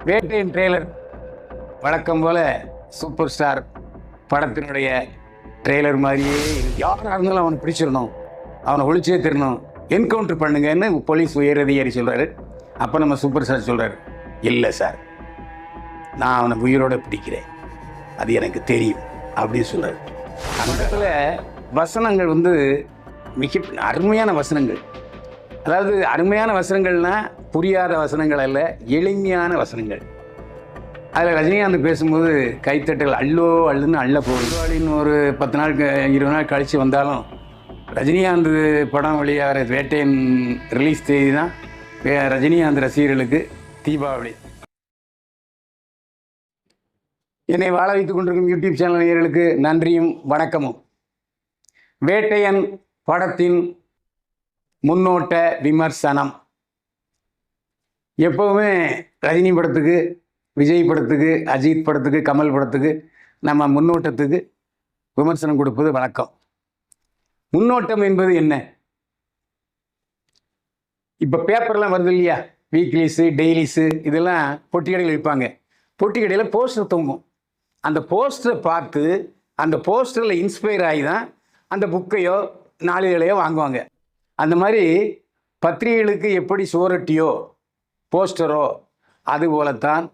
வேட்டையின் trailer வழக்கம் போல super star படத்தினுடைய ட்ரெய்லர் மாதிரியே யாராக இருந்தாலும் அவனை பிடிச்சிடணும், அவனை ஒழிச்சே தரணும், என்கவுண்டர் பண்ணுங்கன்னு போலீஸ் உயர் அதிகாரி சொல்கிறாரு. அப்போ நம்ம சூப்பர் ஸ்டார் சொல்கிறார், இல்லை சார், நான் அவனை உயிரோடு பிடிக்கிறேன், அது எனக்கு தெரியும் அப்படின்னு சொல்கிறார். அந்த இடத்துல வசனங்கள் மிக அருமையான வசனங்கள். அதாவது அருமையான வசனங்கள்னா புரியாத வசனங்கள் அல்ல, எளிமையான வசனங்கள். அதில் ரஜினிகாந்த் பேசும்போது கைத்தட்டல் அல்லோ அல்லுன்னு அள்ள போகுது. ஒரு 10 நாள் 20 நாள் கழித்து வந்தாலும் ரஜினிகாந்த் படம் வெளியாகிற வேட்டையின் ரிலீஸ் தேதி தான் ரஜினிகாந்த் ரசிகர்களுக்கு தீபாவளி. என்னை வாழ வைத்துக் கொண்டிருக்கும் யூடியூப் சேனல் நேயர்களுக்கு நன்றியும் வணக்கமும். வேட்டையன் படத்தின் முன்னோட்ட விமர்சனம். எப்போவுமே ரஜினி படத்துக்கு, விஜய் படத்துக்கு, அஜித் படத்துக்கு, கமல் படத்துக்கு நம்ம முன்னோட்டத்துக்கு விமர்சனம் கொடுப்பது வழக்கம். முன்னோட்டம் என்பது என்ன? இப்போ பேப்பர்லாம் வருது இல்லையா, வீக்லிஸு, டெய்லிஸு, இதெல்லாம் பொட்டி கடையில் விற்பாங்க. பொட்டி கடையில் போஸ்டர் தொங்கும். அந்த போஸ்டரை பார்த்து அந்த போஸ்டரில் இன்ஸ்பயர் ஆகி தான் அந்த புக்கையோ நாளிதழையோ வாங்குவாங்க. அந்த மாதிரி பத்திரிகைகளுக்கு எப்படி சுவரொட்டியோ போஸ்டரோ அதுபோலத்தான்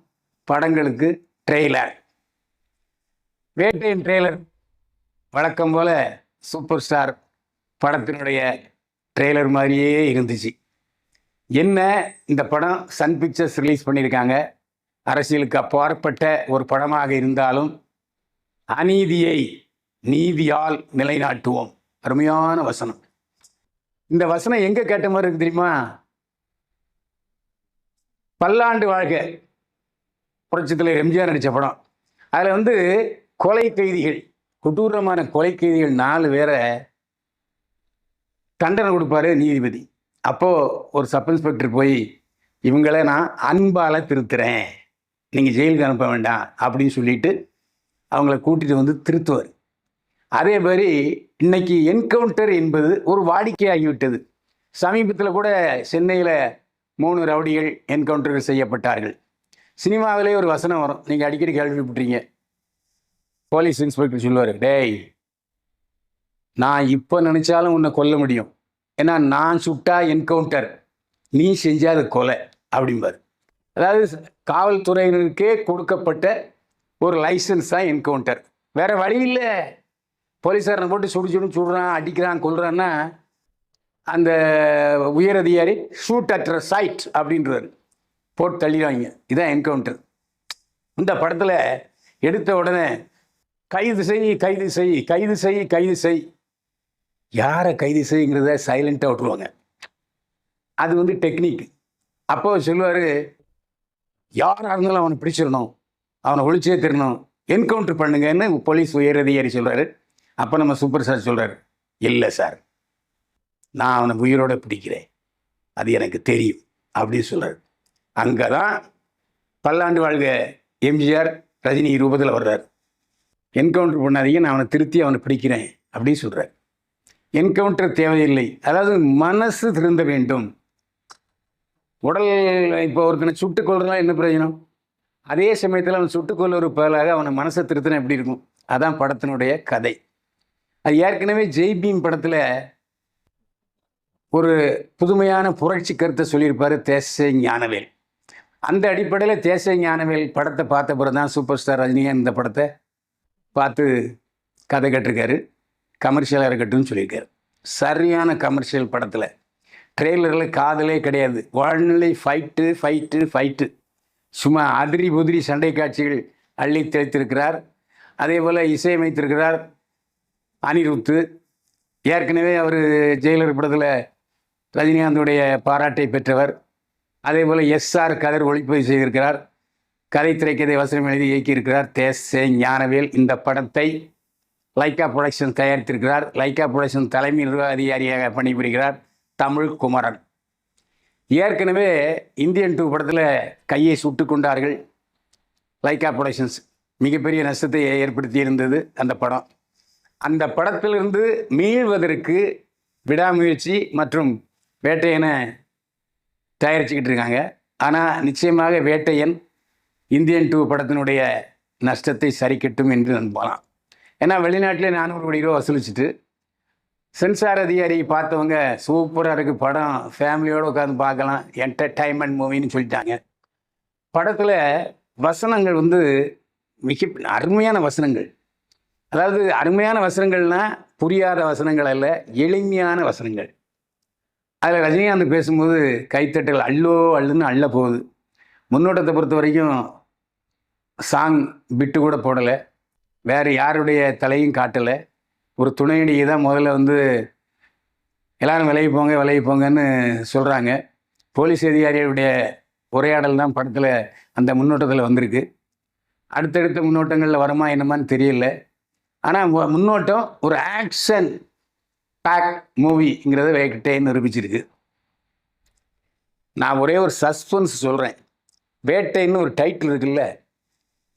படங்களுக்கு ட்ரெய்லர். வேட்டையின் ட்ரெய்லர் வழக்கம் போல் சூப்பர் ஸ்டார் படத்தினுடைய ட்ரெய்லர் மாதிரியே இருந்துச்சு. என்ன, இந்த படம் சன் பிக்சர்ஸ் ரிலீஸ் பண்ணியிருக்காங்க. அரசியலுக்கு அப்பாற்பட்ட ஒரு படமாக இருந்தாலும் அநீதியை நீதியால் நிலைநாட்டுவோம். அருமையான வசனம். இந்த வசனம் எங்கே கேட்ட மாதிரி இருக்கு தெரியுமா? பல்லாண்டு வாழ்க புரட்சித்தில் எம்ஜிஆர் நடித்த படம். அதில் கொலை கைதிகள், கொடூரமான கொலை கைதிகள் 4 பேரை தண்டனை கொடுப்பாரு நீதிபதி. அப்போது ஒரு சப் இன்ஸ்பெக்டர் போய், இவங்களை நான் அன்பால் திருத்துறேன், நீங்கள் ஜெயிலுக்கு அனுப்ப வேண்டாம் அப்படின்னு சொல்லிட்டு அவங்கள கூட்டிகிட்டு திருத்துவார். அதே மாதிரி இன்னைக்கு என்கவுண்டர் என்பது ஒரு வாடிக்கையாகிவிட்டது. சமீபத்தில் கூட சென்னையில் 3 ரவுடிகள் என்கவுண்டர்கள் செய்யப்பட்டார்கள். சினிமாவிலே ஒரு வசனம் வரும், நீங்கள் அடிக்கடி கேள்விப்பட்டீங்க. போலீஸ் இன்ஸ்பெக்டர் சொல்லுவார், டேய், நான் இப்போ நினச்சாலும் உன்னை கொல்ல முடியும், ஏன்னா நான் சுட்டா என்கவுண்டர், நீ செஞ்சாத கொலை அப்படிம்பார். அதாவது காவல்துறையினருக்கே கொடுக்கப்பட்ட ஒரு லைசன்ஸ் தான் என்கவுண்டர். வேறு வழி இல்லை. போலீஸாரனை போட்டு சுடுறான், அடிக்கிறான், கொல்றான்னா அந்த உயர் அதிகாரி ஷூட் அட் சைட் அப்படின்றார், போட்டு தள்ளிடுவாங்க. இதுதான் என்கவுண்டர். இந்த படத்தில் எடுத்த உடனே கைது செய், கைது செய், கைது செய், கைது செய். யாரை கைது செய்யுங்கிறத சைலண்ட்டாக விட்டுருவாங்க. அது டெக்னிக். அப்போ சொல்லுவார், யாராக இருந்தாலும் அவனை பிடிச்சிடணும், அவனை ஒழிச்சே தரணும், என்கவுண்டர் பண்ணுங்கன்னு போலீஸ் உயர் அதிகாரி சொல்கிறாரு. அப்போ நம்ம சூப்பர் ஸ்டார் சொல்கிறார், இல்லை சார், நான் அவனை உயிரோடு பிடிக்கிறேன், அது எனக்கு தெரியும் அப்படின்னு சொல்கிறார். அங்கே தான் பல்லாண்டு வாழ்க எம்ஜிஆர் ரஜினி ரூபத்தில் வர்றார். என்கவுண்டர் பண்ணாதீங்க, நான் அவனை திருத்தி அவனை பிடிக்கிறேன் அப்படின்னு சொல்கிறார். என்கவுண்டர் தேவையில்லை, அதாவது மனசு திருந்த வேண்டும். உடல் இப்போ ஒருத்தனை சுட்டு கொள்றதுலாம் என்ன பிரயோஜனம்? அதே சமயத்தில் அவன் சுட்டுக்கொள்ள ஒரு பதிலாக அவனை மனசை திருத்தினா எப்படி இருக்கும்? அதான் படத்தினுடைய கதை. அது ஏற்கனவே ஜெய்பீம் படத்தில் ஒரு புதுமையான புரட்சி கருத்தை சொல்லியிருப்பார் தேச ஞானவேல். அந்த அடிப்படையில் தேச ஞானவேல் படத்தை பார்த்த பிறகு தான் சூப்பர் ஸ்டார் ரஜினிகாந்த் இந்த படத்தை பார்த்து கதை கட்டிருக்காரு. கமர்ஷியலாக இருக்கட்டும்னு சொல்லியிருக்காரு. சரியான கமர்ஷியல் படத்தில் ட்ரெய்லரில் காதலே கிடையாது, வாழ்நிலை ஃபைட்டு ஃபைட்டு ஃபைட்டு. சும்மா அதிரி புதிரி சண்டை காட்சிகள் அள்ளி தெளித்திருக்கிறார். அதே போல் இசையமைத்திருக்கிறார் அனிருத்து. ஏற்கனவே அவர் ஜெயிலர் படத்தில் ரஜினிகாந்துடைய பாராட்டை பெற்றவர். அதே போல் எஸ்ஆர் கதர் ஒளிப்பதிவு செய்திருக்கிறார். கதை திரைக்கதை வசனம் எழுதி இயக்கியிருக்கிறார் தேச ஞானவேல். இந்த படத்தை லைக்கா புரொடக்ஷன் தயாரித்திருக்கிறார். லைக்கா புரொடக்ஷன் தலைமை நிர்வாக அதிகாரியாக பணிபுரிகிறார் தமிழ் குமரன். ஏற்கனவே இந்தியன் 2 படத்தில் கையை சுட்டு கொண்டார்கள் லைக்கா புரொடக்ஷன்ஸ். மிகப்பெரிய நஷ்டத்தை ஏற்படுத்தி இருந்தது அந்த படம். அந்த படத்திலிருந்து மீள்வதற்கு விடாமுயற்சி மற்றும் வேட்டையனை தயாரிச்சுக்கிட்டு இருக்காங்க. ஆனால் நிச்சயமாக வேட்டையன் இந்தியன் 2 படத்தினுடைய நஷ்டத்தை சரிக்கட்டும் என்று நம்பலாம். ஏன்னா வெளிநாட்டிலே 400 கோடி ரூபா வசூலிச்சுட்டு சென்சார் அதிகாரி பார்த்தவங்க சூப்பராக இருக்குது படம், ஃபேமிலியோடு உட்காந்து பார்க்கலாம், என்டர்டைன்மெண்ட் மூவின்னு சொல்லிட்டாங்க. படத்தில் வசனங்கள் வந்து மிக அருமையான வசனங்கள். அதாவது அருமையான வசனங்கள்னால் புரியாத வசனங்கள் அல்ல, எளிமையான வசனங்கள். அதில் ரஜினிகாந்த் பேசும்போது கைத்தட்டல் அல்லோ அல்லுன்னு அள்ள போகுது. முன்னோட்டத்தை பொறுத்த வரைக்கும் சாங் பிட்டு கூட போடலை, வேறு யாருடைய தலையும் காட்டலை. ஒரு துணையடியை தான் முதல்ல வந்து எல்லாரும் விலகி போங்கன்னு சொல்கிறாங்க. போலீஸ் அதிகாரியுடைய உரையாடல் தான் படத்தில் அந்த முன்னோட்டத்தில் வந்திருக்கு. அடுத்தடுத்த முன்னோட்டங்களில் வருமா என்னமான்னு தெரியல. ஆனால் முன்னோட்டம் ஒரு ஆக்ஷன் பேக் மூவிங்கிறத வேக்கிட்டே நிரூபிச்சிருக்கு. நான் ஒரே ஒரு சஸ்பென்ஸ் சொல்கிறேன். வேட்டைன்னு ஒரு டைட்டில் இருக்குல்ல,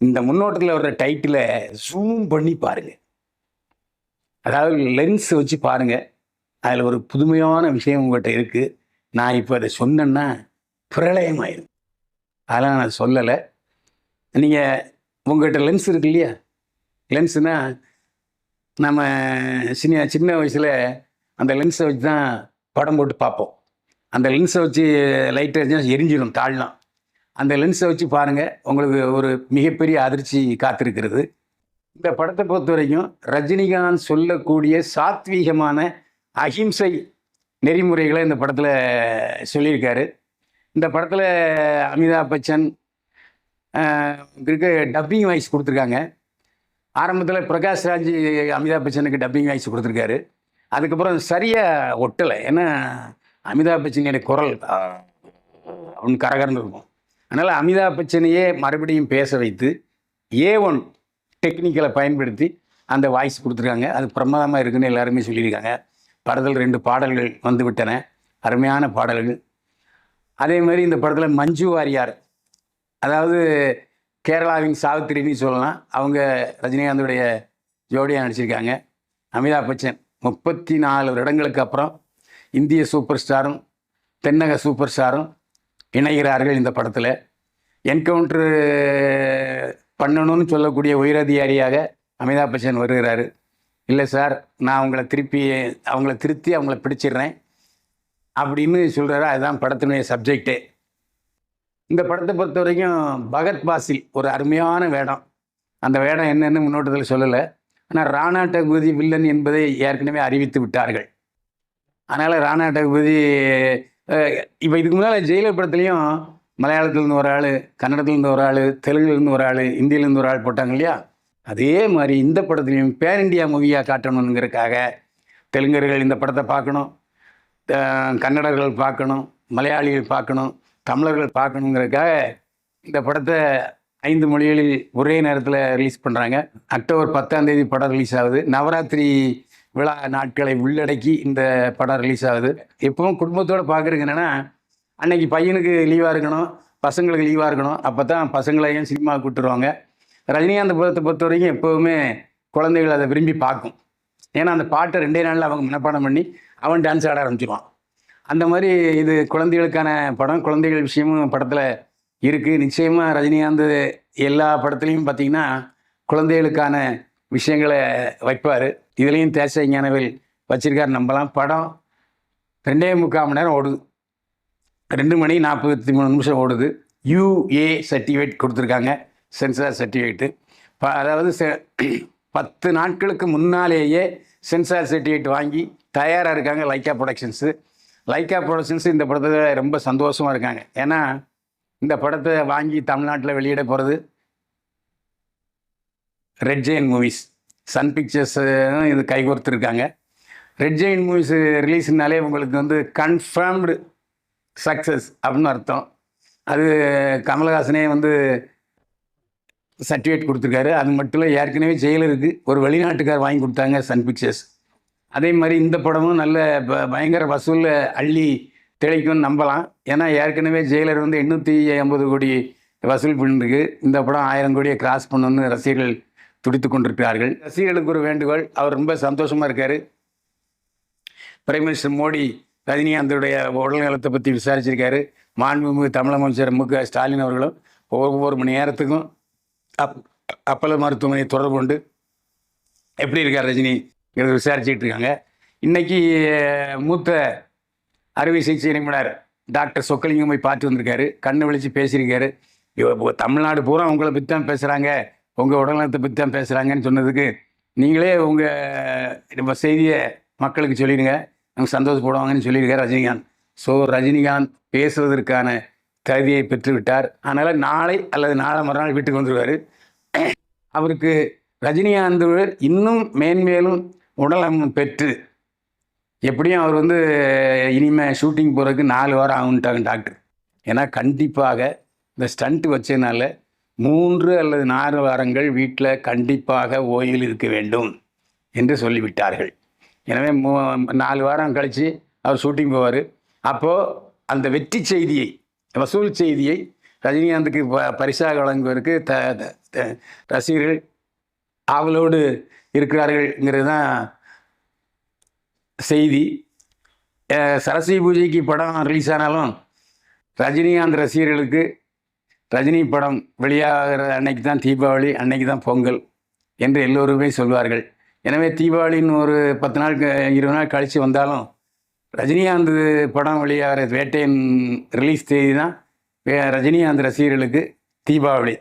இந்த முன்னோட்டத்தில் வர்ற டைட்டிலை ஜூம் பண்ணி பாருங்கள். அதாவது லென்ஸ் வச்சு பாருங்கள், அதில் ஒரு புதுமையான விஷயம் உங்கள்கிட்ட இருக்குது. நான் இப்போ அதை சொன்னேன்னா பிரளயமாயிடும், அதெல்லாம் நான் சொல்லலை. நீங்கள் உங்கள்கிட்ட லென்ஸ் இருக்கு இல்லையா, லென்ஸுனால் நம்ம சின்ன வயசில் அந்த லென்ஸை வச்சு தான் படம் போட்டு பார்ப்போம். அந்த லென்ஸை வச்சு லைட்டை எரிஞ்சிடும் தாழ்லாம். அந்த லென்ஸை வச்சு பாருங்கள், உங்களுக்கு ஒரு மிகப்பெரிய அதிர்ச்சி காத்திருக்கிறது. இந்த படத்தை பொறுத்த வரைக்கும் ரஜினிகாந்த் சொல்லக்கூடிய சாத்வீகமான அஹிம்சை நெறிமுறைகளை இந்த படத்தில் சொல்லியிருக்காரு. இந்த படத்தில் அமிதாப் பச்சன் டப்பிங் வாய்ஸ் கொடுத்துருக்காங்க. ஆரம்பத்தில் பிரகாஷ் ராஜ் அமிதாப் பச்சனுக்கு டப்பிங் வாய்ஸ் கொடுத்துருக்காரு. அதுக்கப்புறம் சரியாக ஒட்டலை. ஏன்னா அமிதாப் பச்சனுடைய குரல் அவன் கரகரன்னு இருக்கும். அதனால் அமிதாப் பச்சனையே மறுபடியும் பேச வைத்து A1 டெக்னிக்கலை பயன்படுத்தி அந்த வாய்ஸ் கொடுத்துருக்காங்க. அது பிரமாதமாக இருக்குன்னு எல்லாருமே சொல்லியிருக்காங்க. படத்தில் 2 பாடல்கள் வந்து விட்டன, அருமையான பாடல்கள். அதே மாதிரி இந்த படத்தில் மஞ்சு வாரியார், அதாவது கேரளாவின் சாவித்திரின்னு சொல்லலாம், அவங்க ரஜினிகாந்துடைய ஜோடியாக நடிச்சிருக்காங்க. அமிதாப் பச்சன் 34 வருடங்களுக்கு அப்புறம் இந்திய சூப்பர் ஸ்டாரும் தென்னக சூப்பர் ஸ்டாரும் இணைகிறார்கள் இந்த படத்தில். என்கவுண்ட்ரு பண்ணணும்னு சொல்லக்கூடிய உயரதிகாரியாக அமிதாப் பச்சன் வருகிறாரு. இல்லை சார், நான் அவங்கள திருத்தி அவங்கள பிடிச்சிடுறேன் அப்படின்னு சொல்கிறாரு. அதுதான் படத்தினுடைய சப்ஜெக்டே. இந்த படத்தை பொறுத்த வரைக்கும் பகத் பாசில் ஒரு அருமையான வேடம். அந்த வேடம் என்னன்னு முன்னோட்டத்தில் சொல்லலை. ஆனால் ராணா டகுபதி வில்லன் என்பதை ஏற்கனவே அறிவித்து விட்டார்கள். அதனால் ராணா டகுபதி இப்போ இதுக்கு முன்னால் ஜெயிலர் படத்துலேயும் மலையாளத்துலேருந்து ஒரு ஆள், கன்னடத்துலேருந்து ஒரு ஆள், தெலுங்குலேருந்து ஒரு ஆள், இந்தியிலேருந்து ஒரு ஆள் போட்டாங்க இல்லையா. அதே மாதிரி இந்த படத்துலையும் பேன் இண்டியா மூவியாக காட்டணுங்கிறதுக்காக தெலுங்கர்கள் இந்த படத்தை பார்க்கணும், கன்னடர்கள் பார்க்கணும், மலையாளிகள் பார்க்கணும், தமிழர்கள் பார்க்கணுங்கிறதுக்காக இந்த படத்தை 5 மொழிகளில் ஒரே நேரத்தில் ரிலீஸ் பண்ணுறாங்க. அக்டோபர் 10ஆம் தேதி படம் ரிலீஸ் ஆகுது. நவராத்திரி விழா நாட்களை உள்ளடக்கி இந்த படம் ரிலீஸ் ஆகுது. எப்பவும் குடும்பத்தோடு பார்க்குறதுக்கு என்னென்னா, அன்னைக்கு பையனுக்கு லீவாக இருக்கணும், பசங்களுக்கு லீவாக இருக்கணும். அப்போ தான் பசங்களையும் சினிமாவுக்கு கூப்பிட்டுருவாங்க. ரஜினிகாந்த் படத்தை பொறுத்த வரைக்கும் எப்போவுமே குழந்தைகள் அதை விரும்பி பார்க்கும். ஏன்னா அந்த பாட்டை 2 நாளில் அவங்க மனப்பாடம் பண்ணி அவன் டான்ஸ் ஆட ஆரம்பிச்சிடுவான். அந்த மாதிரி இது குழந்தைகளுக்கான படம். குழந்தைகள் விஷயமும் படத்தில் இருக்குது. நிச்சயமாக ரஜினிகாந்த் எல்லா படத்துலையும் பார்த்திங்கன்னா குழந்தைகளுக்கான விஷயங்களை வைப்பார். இதுலேயும் தேச ஞானவேல் வச்சிருக்காரு நம்பலாம். படம் 2.25 மணி நேரம் ஓடுது, 2 மணி 43 நிமிஷம் ஓடுது. UA சர்டிஃபிகேட் கொடுத்துருக்காங்க, சென்சார் சர்டிஃபிகேட்டு. அதாவது 10 நாட்களுக்கு முன்னாலேயே சென்சார் சர்டிஃபிகேட் வாங்கி தயாராக இருக்காங்க லைக்கா ப்ரொடக்ஷன்ஸு. லைக்கா ப்ரொடக்ஷன்ஸு இந்த படத்தில் ரொம்ப சந்தோஷமாக இருக்காங்க. ஏன்னா இந்த படத்தை வாங்கி தமிழ்நாட்டில் வெளியிட போகிறது Red Giant Movies, Sun Pictures இது கைகோர்த்துருக்காங்க. ரெட் ஜெயின் மூவிஸ் ரிலீஸ்னாலே உங்களுக்கு வந்து கன்ஃபார்ம்டு சக்ஸஸ் அப்படின்னு அர்த்தம். அது கமலஹாசனே வந்து சர்டிஃபிகேட் கொடுத்துருக்காரு. அது மட்டும் இல்லை, ஏற்கனவே ஜெயிலருக்கு ஒரு வெளிநாட்டுக்கார் வாங்கி கொடுத்தாங்க சன் பிக்சர்ஸ். அதே மாதிரி இந்த படமும் நல்ல பயங்கர வசூலில் அள்ளி திளைக்கும்னு நம்பலாம். ஏன்னா ஏற்கனவே ஜெயிலர் வந்து 850 கோடி வசூல் பண்ணிருக்கு. இந்த படம் 1000 கோடியை கிராஸ் பண்ணணும்னு ரசிகர்கள் துடித்து கொண்டிருக்கிறார்கள். ரசிகர்களுக்கு ஒரு வேண்டுகோள், அவர் ரொம்ப சந்தோஷமாக இருக்கார். பிரைம் மினிஸ்டர் மோடி ரஜினிகாந்தோடைய உடல்நலத்தை பற்றி விசாரிச்சிருக்காரு. மாண்புமிகு தமிழமைச்சர் மு.க.ஸ்டாலின் அவர்களும் ஒவ்வொரு மணி நேரத்துக்கும் அப்பல்லோ மருத்துவமனையை தொடர்பு கொண்டு எப்படி இருக்கார் ரஜினி விசாரிச்சுக்கிட்டு இருக்காங்க. இன்னைக்கு மூத்த அறுவை சிகிச்சை நிபுணர் டாக்டர் சொக்கலிங்கம் போய் பார்த்து வந்திருக்காரு, கண்ணு விழிச்சு பேசியிருக்காரு. தமிழ்நாடு பூரா உங்களை பற்றி தான் பேசுகிறாங்க, உங்கள் உடல்நலத்தை பற்றி தான் பேசுகிறாங்கன்னு சொன்னதுக்கு நீங்களே உங்கள் செய்தியை மக்களுக்கு சொல்லிடுங்க, அவங்க சந்தோஷப்படுவாங்கன்னு சொல்லியிருக்காரு ரஜினிகாந்த். ஸோ ரஜினிகாந்த் பேசுவதற்கான தகுதியை பெற்றுவிட்டார். அதனால் நாளை அல்லது நாளை மறுநாள் வீட்டுக்கு வந்துடுவார். அவருக்கு ரஜினிகாந்த் இன்னும் மேன்மேலும் உடலம் பெற்று எப்படியும் அவர் இனிமேல் ஷூட்டிங் போகிறதுக்கு 4 வாரம் ஆகுன்ட்டாங்க டாக்டர். ஏன்னா கண்டிப்பாக இந்த ஸ்டண்ட் வச்சதுனால 3 அல்லது 4 வாரங்கள் வீட்டில் கண்டிப்பாக ஓய்வில் இருக்க வேண்டும் என்று சொல்லிவிட்டார்கள். எனவே 4 வாரம் கழித்து அவர் ஷூட்டிங் போவார். அப்போது அந்த வெற்றி செய்தியை, வசூல் செய்தியை ரஜினிகாந்துக்கு பரிசாக வழங்குவதற்கு ரசிகர்கள் ஆவலோடு இருக்கிறார்கள்ங்கிறது தான் செய்தி. சரஸ்வதி பூஜைக்கு படம் ரிலீஸ் ஆனாலும் ரஜினிகாந்த் ரசிகர்களுக்கு ரஜினி படம் வெளியாகிற அன்னைக்கு தான் தீபாவளி, அன்னைக்கு தான் பொங்கல் என்று எல்லோருமே சொல்வார்கள். எனவே தீபாவளின்னு ஒரு 10 நாள் 20 நாள் கழித்து வந்தாலும் ரஜினிகாந்த் படம் வெளியாகிற வேட்டையின் ரிலீஸ் தேதி தான் ரஜினிகாந்த் ரசிகர்களுக்கு தீபாவளி.